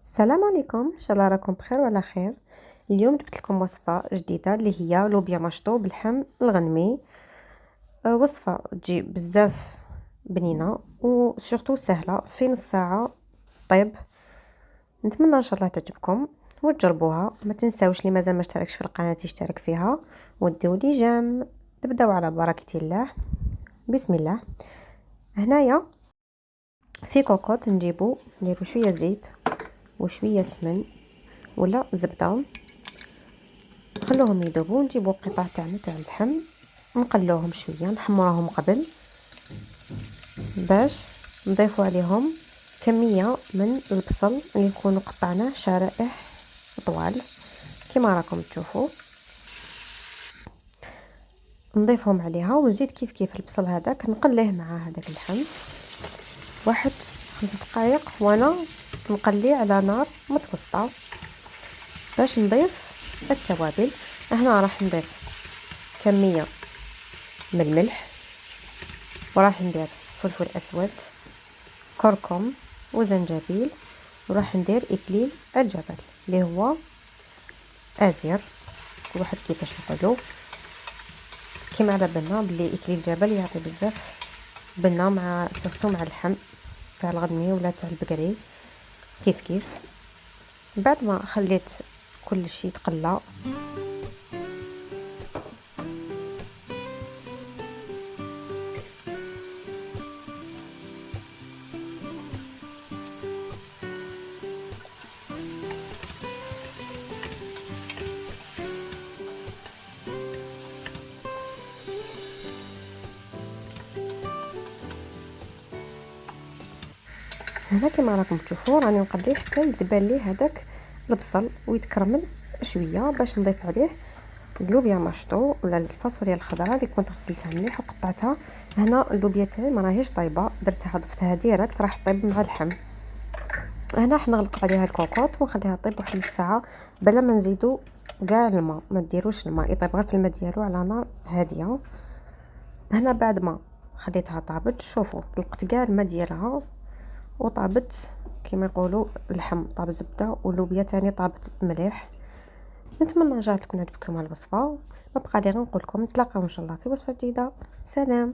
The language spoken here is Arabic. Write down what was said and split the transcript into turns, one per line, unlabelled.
السلام عليكم، ان شاء الله راكم بخير وعلى خير. اليوم جبت لكم وصفه جديده اللي هي لوبيا مشطو باللحم الغنمي. وصفه تجي بزاف بنينه وسورتو سهله، في نص ساعه طيب. نتمنى ان شاء الله تعجبكم وتجربوها. ما تنساوش اللي مازال ما اشتركش في القناه يشترك فيها وديو لي جيم. نبداو على بركه الله. بسم الله. هنايا في كوكوط نجيبو نديرو شويه زيت وشويه سمن ولا زبده، نخلوهم يذوبوا. نجيبوا قطع تاعنا تاع اللحم نقلوهم شويه، نحمروهم قبل باش نضيفوا عليهم كميه من البصل اللي نكونوا قطعناه شرائح طوال كما راكم تشوفوا. نضيفهم عليها ونزيد كيف كيف البصل هذاك نقليه مع هذاك اللحم واحد 5 دقائق، وانا نقليه على نار متوسطه باش نضيف التوابل. هنا راح نضيف كميه من الملح، وراح ندير فلفل اسود، كركم وزنجبيل، وراح ندير اكليل الجبل اللي هو ازير، كل واحد كيفاش يقولوا. كيما على بالنا بلي اكليل الجبل يعطي بزاف بنا مع سورتو مع اللحم تاع الغنمي ولا تاع البقري كيف كيف. بعد ما خليت كل شيء تقلى هنا كما راكم تشوفوا راني نقليه حتى يدبل لي هذاك البصل ويتكرمل شويه باش نضيف عليه اللوبيا مشطو ولا الفاصوليا الخضراء اللي كنت غسلتها مليح وقطعتها. هنا اللوبيا تاعي ما راهيش طايبه، درتها ضفتها ديريكت راح طيب مع اللحم. هنا راح نغلق عليها الكوكوط ونخليها طيب واحد نص ساعه بلا ما نزيدو كاع الماء. ما ديروش الماء، يطيب غير في الماء ديالو على نار هاديه. هنا بعد ما خليتها طابت شوفوا طلقت كاع الماء ديالها وطابت كما يقولوا اللحم طاب زبده واللوبيا تاني طابت مليح. نتمنى رجعت تكون عجبكم الوصفه. ما بقى لي غير نقول لكم نتلاقاو ان شاء الله في وصفه جديده. سلام.